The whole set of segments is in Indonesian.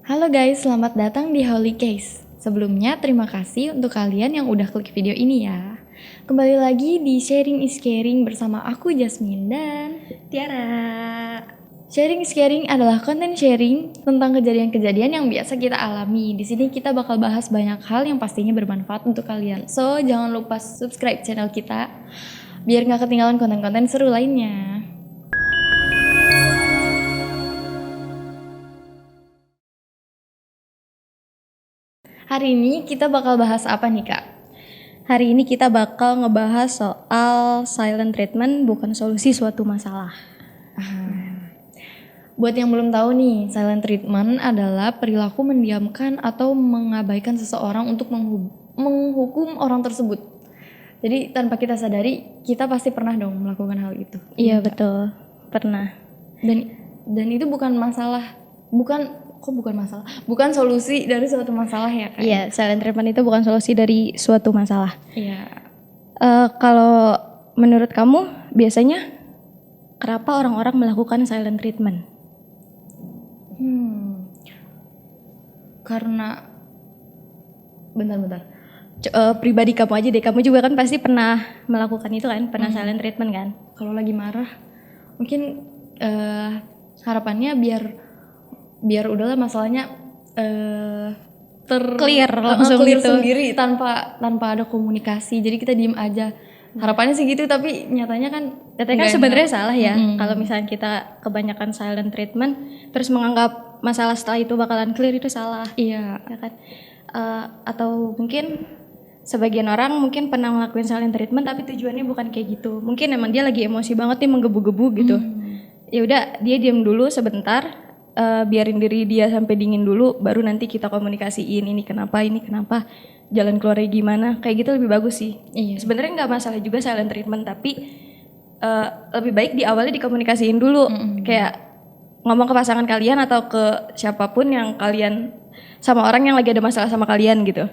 Halo guys, selamat datang di Holy Case. Sebelumnya, terima kasih untuk kalian yang udah klik video ini ya. Kembali lagi di Sharing is Caring bersama aku Jasmine dan Tiara. Sharing is Caring adalah konten sharing tentang kejadian-kejadian yang biasa kita alami. Di sini kita bakal bahas banyak hal yang pastinya bermanfaat untuk kalian. So, jangan lupa subscribe channel kita biar nggak ketinggalan konten-konten seru lainnya. Hari ini kita bakal bahas apa nih Kak? Hari ini kita bakal ngebahas soal silent treatment bukan solusi suatu masalah. Buat yang belum tahu nih, silent treatment adalah perilaku mendiamkan atau mengabaikan seseorang untuk menghukum orang tersebut. Jadi tanpa kita sadari, kita pasti pernah dong melakukan hal itu. Iya betul, pernah. Dan itu bukan solusi dari suatu masalah ya Kak? Iya, silent treatment itu bukan solusi dari suatu masalah. Iya. Kalau menurut kamu biasanya kenapa orang-orang melakukan silent treatment? Karena bentar. Pribadi kamu aja deh, kamu juga kan pasti pernah melakukan itu kan, pernah silent treatment kan? Kalau lagi marah, mungkin harapannya biar udahlah masalahnya Clear langsung clear gitu. sendiri tanpa ada komunikasi. Jadi kita diem aja. Harapannya sih gitu, tapi nyatanya kan Sebenarnya salah ya. Kalau misalnya kita kebanyakan silent treatment terus menganggap masalah setelah itu bakalan clear, itu salah. Iya. Ya kan? Atau mungkin sebagian orang mungkin pernah ngelakuin silent treatment tapi tujuannya bukan kayak gitu. Mungkin emang dia lagi emosi banget nih, menggebu-gebu gitu. Ya udah, dia diam dulu sebentar, biarin diri dia sampai dingin dulu, baru nanti kita komunikasiin ini kenapa, jalan keluarnya gimana. Kayak gitu lebih bagus sih. Iya. Sebenarnya nggak masalah juga silent treatment, tapi lebih baik di awalnya dikomunikasiin dulu. Kayak ngomong ke pasangan kalian atau ke siapapun yang kalian, sama orang yang lagi ada masalah sama kalian gitu.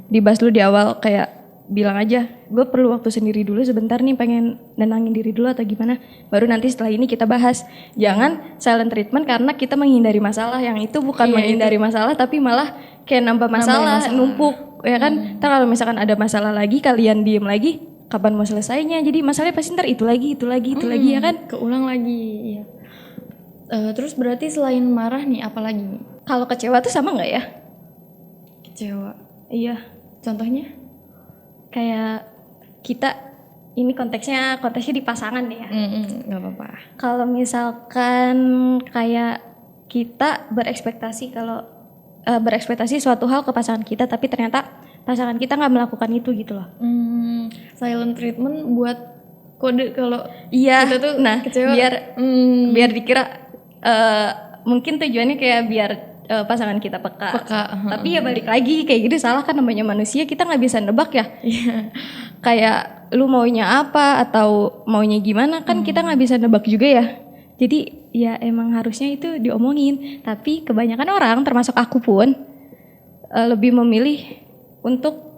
Dibahas dulu di awal, kayak bilang aja, gue perlu waktu sendiri dulu sebentar nih, pengen nenangin diri dulu atau gimana, baru nanti setelah ini kita bahas. Jangan silent treatment karena kita menghindari masalah, yang itu bukan menghindari masalah tapi malah kayak nambah masalah, numpuk ya kan. Ntar kalau misalkan ada masalah lagi, kalian diem lagi, kapan mau selesainya? Jadi masalahnya pasti ntar itu lagi ya kan. Keulang lagi. Iya. Terus berarti selain marah nih apa lagi? Kalau kecewa tuh sama nggak ya? Kecewa. Iya. Contohnya? Kayak kita, ini konteksnya di pasangan deh ya. Nggak apa-apa. Kalau misalkan kayak kita berekspektasi suatu hal ke pasangan kita, tapi ternyata pasangan kita nggak melakukan itu gitu loh. Silent treatment buat kode kalau Iya. kita tuh kecewa. Biar dikira mungkin tujuannya kayak biar pasangan kita peka. Tapi ya balik lagi, kayak gitu salah kan, namanya manusia, kita nggak bisa nebak ya. Kayak lu maunya apa atau maunya gimana kan kita nggak bisa nebak juga ya. Jadi ya emang harusnya itu diomongin. Tapi kebanyakan orang termasuk aku pun lebih memilih untuk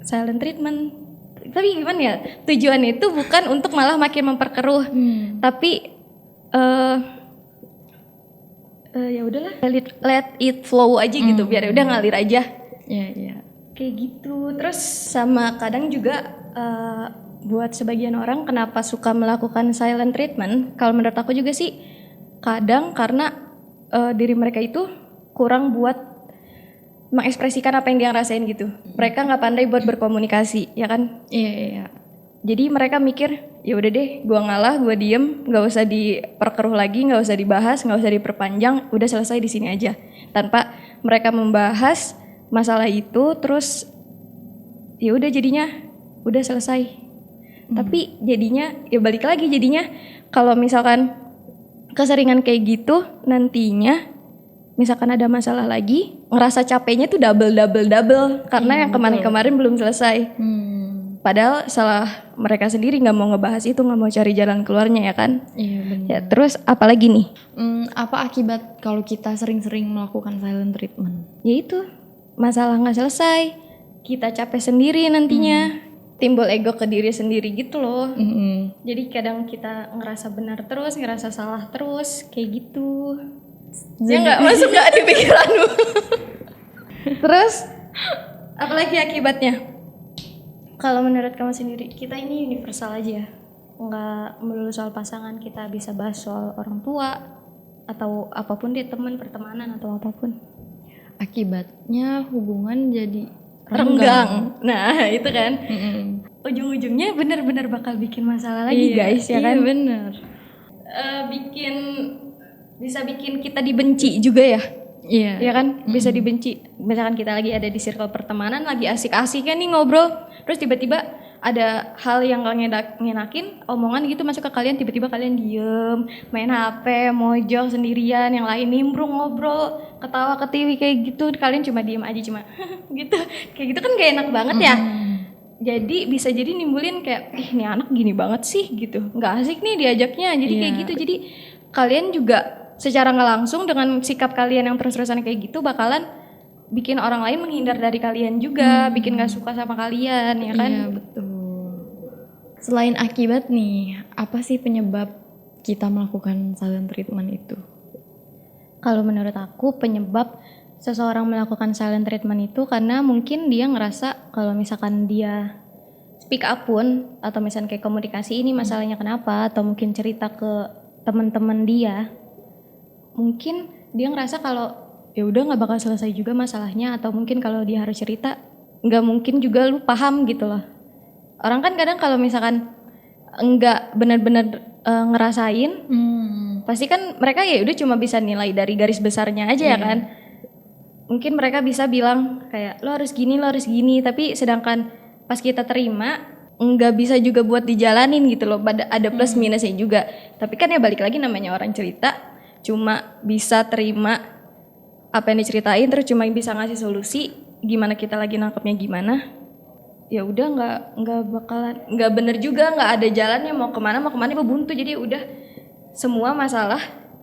silent treatment. Tapi gimana ya, tujuannya itu bukan untuk malah makin memperkeruh, tapi ya udahlah, let it flow aja gitu, biar udah ngalir aja. Iya. Kayak gitu. Terus sama kadang juga buat sebagian orang kenapa suka melakukan silent treatment, kalau menurut aku juga sih kadang karena diri mereka itu kurang buat mengekspresikan apa yang dia rasain gitu. Mereka nggak pandai buat berkomunikasi, ya kan? Iya. Jadi mereka mikir, ya udah deh, gua ngalah, gua diem, nggak usah diperkeruh lagi, nggak usah dibahas, nggak usah diperpanjang, udah selesai di sini aja. Tanpa mereka membahas masalah itu, terus ya udah jadinya udah selesai. Tapi jadinya ya balik lagi, jadinya kalau misalkan keseringan kayak gitu, nantinya misalkan ada masalah lagi, ngerasa capeknya tuh double karena yang kemarin belum selesai. Padahal salah mereka sendiri, nggak mau ngebahas itu, nggak mau cari jalan keluarnya ya kan. Iya benar. Ya terus apalagi nih? Apa akibat kalau kita sering-sering melakukan silent treatment? Ya itu, masalah nggak selesai, kita capek sendiri nantinya, timbul ego ke diri sendiri gitu loh. Jadi kadang kita ngerasa benar terus, ngerasa salah terus, kayak gitu. Ya nggak, masuk nggak di pikiranmu? Terus apalagi akibatnya? Kalau menurut kamu sendiri, kita ini universal aja ya, nggak melulu soal pasangan, kita bisa bahas soal orang tua atau apapun deh, teman, pertemanan atau apapun. Akibatnya hubungan jadi Renggang. Nah, itu kan. Mm-mm. Ujung-ujungnya benar-benar bakal bikin masalah lagi, guys, ya kan? Iya bener. Bisa bikin kita dibenci juga ya. Iya. Ya kan, bisa dibenci. Misalkan kita lagi ada di circle pertemanan, lagi asik-asiknya nih ngobrol, terus tiba-tiba ada hal yang gak ngenakin, omongan gitu masuk ke kalian, tiba-tiba kalian diem, main HP, mojok sendirian, yang lain nimbrung ngobrol, ketawa ketiwi kayak gitu, kalian cuma diem aja cuma gitu, kayak gitu kan gak enak banget ya. Jadi bisa jadi nimbulin kayak, ih ini anak gini banget sih gitu, nggak asik nih diajaknya, jadi kayak gitu. Jadi kalian juga secara nggak langsung dengan sikap kalian yang terus-terusan kayak gitu bakalan bikin orang lain menghindar dari kalian juga, bikin nggak suka sama kalian, ya kan? Iya betul. Selain akibat nih, apa sih penyebab kita melakukan silent treatment itu? Kalau menurut aku penyebab seseorang melakukan silent treatment itu karena mungkin dia ngerasa kalau misalkan dia speak up pun, atau misalkan kayak komunikasi ini masalahnya kenapa, atau mungkin cerita ke teman-teman dia, mungkin dia ngerasa kalau ya udah nggak bakal selesai juga masalahnya, atau mungkin kalau dia harus cerita nggak mungkin juga lu paham gitu loh. Orang kan kadang kalau misalkan enggak benar-benar ngerasain, pasti kan mereka ya udah cuma bisa nilai dari garis besarnya aja ya kan. Mungkin mereka bisa bilang kayak lo harus gini, tapi sedangkan pas kita terima nggak bisa juga buat dijalanin gitu loh, ada plus minusnya juga. Tapi kan ya balik lagi namanya orang cerita, cuma bisa terima apa yang diceritain, terus cuma bisa ngasih solusi gimana kita lagi nangkepnya gimana. Ya udah nggak bener juga, nggak ada jalannya, mau kemana buntu. Jadi udah semua masalah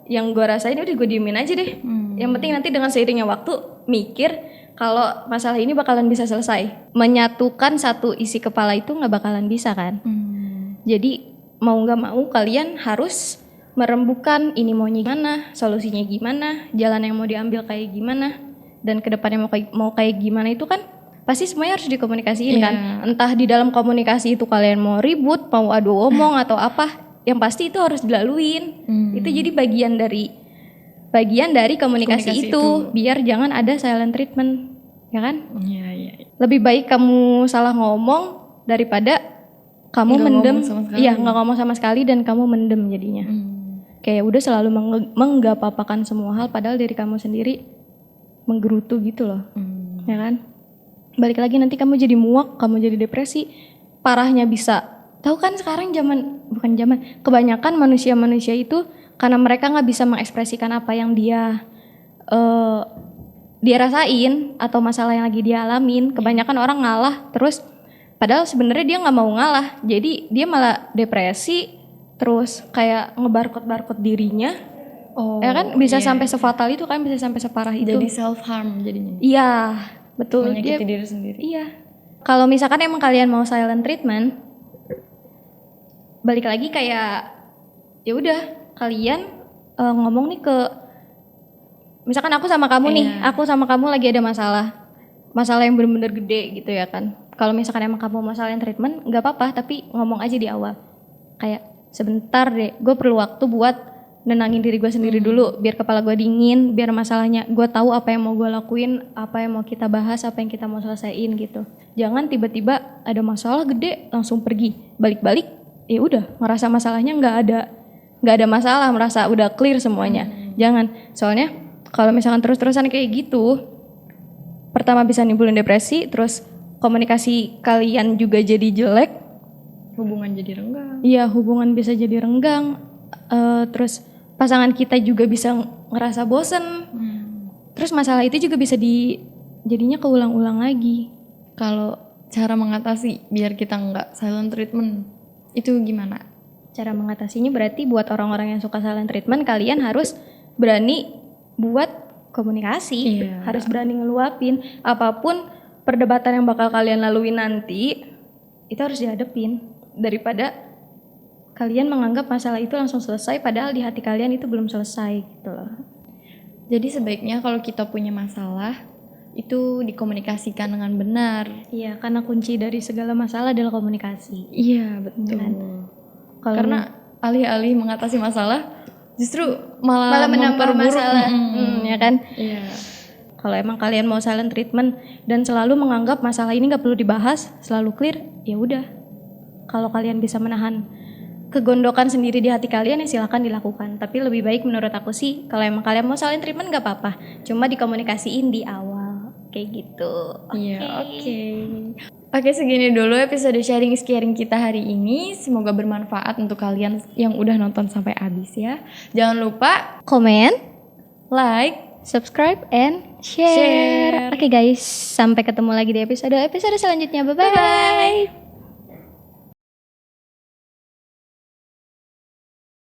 yang gue rasain udah gue diemin aja deh. Yang penting nanti dengan seiringnya waktu mikir kalau masalah ini bakalan bisa selesai. Menyatukan satu isi kepala itu nggak bakalan bisa kan. Jadi mau nggak mau kalian harus merembukan ini maunya gimana, solusinya gimana, jalan yang mau diambil kayak gimana, dan kedepannya mau kayak gimana itu kan pasti semuanya harus dikomunikasiin kan. Entah di dalam komunikasi itu kalian mau ribut, mau adu omong atau apa, yang pasti itu harus dilaluin. Itu jadi bagian dari komunikasi itu, biar jangan ada silent treatment, ya kan? Iya. Lebih baik kamu salah ngomong daripada kamu mendem. Iya, nggak ngomong sama sekali dan kamu mendem jadinya. Kayak udah selalu menggapapakan semua hal padahal diri kamu sendiri menggerutu gitu loh. Ya kan? Balik lagi nanti kamu jadi muak, kamu jadi depresi. Parahnya bisa. Tahu kan sekarang kebanyakan manusia itu karena mereka nggak bisa mengekspresikan apa yang dia rasain atau masalah yang lagi dia alamin, kebanyakan orang ngalah terus, padahal sebenarnya dia nggak mau ngalah, jadi dia malah depresi, terus kayak ngebarkot dirinya, ya kan bisa sampai sefatal itu kan, bisa sampai separah itu. Jadi self harm jadinya. Iya, betul. Menyakiti diri sendiri. Iya. Kalau misalkan emang kalian mau silent treatment, balik lagi kayak ya udah kalian ngomong nih ke, misalkan aku sama kamu nih, aku sama kamu lagi ada masalah yang benar-benar gede gitu ya kan. Kalau misalkan emang kamu mau silent treatment, nggak apa-apa, tapi ngomong aja di awal. Kayak sebentar deh, gue perlu waktu buat nenangin diri gue sendiri dulu, biar kepala gue dingin, biar masalahnya gue tahu apa yang mau gue lakuin, apa yang mau kita bahas, apa yang kita mau selesaiin gitu. Jangan tiba-tiba ada masalah gede langsung pergi, balik-balik ya udah ngerasa masalahnya nggak ada masalah, merasa udah clear semuanya. Jangan, soalnya kalau misalkan terus-terusan kayak gitu, pertama bisa nimbulin depresi, terus komunikasi kalian juga jadi jelek, Hubungan jadi renggang. iya hubungan bisa jadi renggang, terus pasangan kita juga bisa ngerasa bosen, terus masalah itu juga bisa jadinya keulang-ulang lagi. Kalau cara mengatasi biar kita nggak silent treatment itu gimana? Cara mengatasinya berarti buat orang-orang yang suka silent treatment, kalian harus berani buat komunikasi, harus berani ngeluapin apapun perdebatan yang bakal kalian lalui nanti, itu harus dihadepin, daripada kalian menganggap masalah itu langsung selesai padahal di hati kalian itu belum selesai gitu loh. Jadi sebaiknya kalau kita punya masalah, itu dikomunikasikan dengan benar. Iya, karena kunci dari segala masalah adalah komunikasi. Iya, betul. Kan? Kalau Karena alih-alih mengatasi masalah, justru malah malah menambah memperburuk. masalah, ya kan? Iya. Kalau emang kalian mau silent treatment dan selalu menganggap masalah ini nggak perlu dibahas, selalu clear, ya udah. Kalau kalian bisa menahan kegondokan sendiri di hati kalian, ya silahkan dilakukan. Tapi lebih baik menurut aku sih, kalau emang kalian mau silent treatment nggak apa-apa, cuma dikomunikasiin di awal, kayak gitu. Iya, oke. Oke, segini dulu episode sharing kita hari ini. Semoga bermanfaat untuk kalian yang udah nonton sampai habis ya. Jangan lupa Komen, like, subscribe, and share. Oke guys, sampai ketemu lagi di episode selanjutnya. Bye-bye.